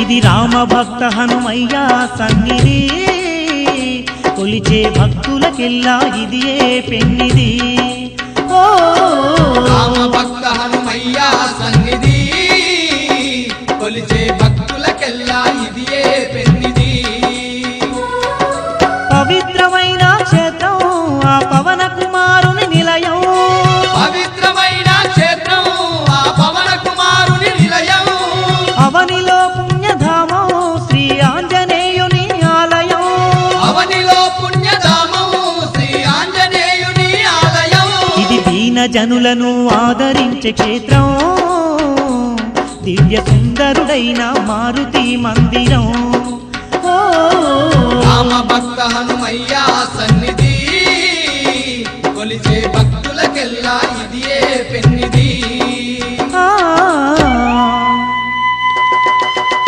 ఇది రామ భక్త హనుమయ్య సన్నిధి కొలిచే భక్తులకెల్లా ఇదియే పెన్నిది ఓ రామ భక్త హనుమయ్య సన్నిధి కొలిచే భక్తులకెల్లా ఇదియే పెన్నిది పవిత్రమైన క్షేత్రం ఆ పవన కుమారుని నిలయం పవిత్రమైన క్షేత్రం ఆ పవన కుమారుని నిలయం అవనిలో పుణ్యధామం శ్రీ ఆంజనేయుని ఆలయం అవనిలో పుణ్యధామం శ్రీ ఆంజనేయుని ఆలయం ఇది దీన జనులను ఆదరించే క్షేత్రం దివ్య సుందరుడైన మారుతి మందిరం ఓ రామ భక్త హనుమయ్య సన్నిధి కొలిచే భక్తులకెల్లా ఇదియే పెన్నిది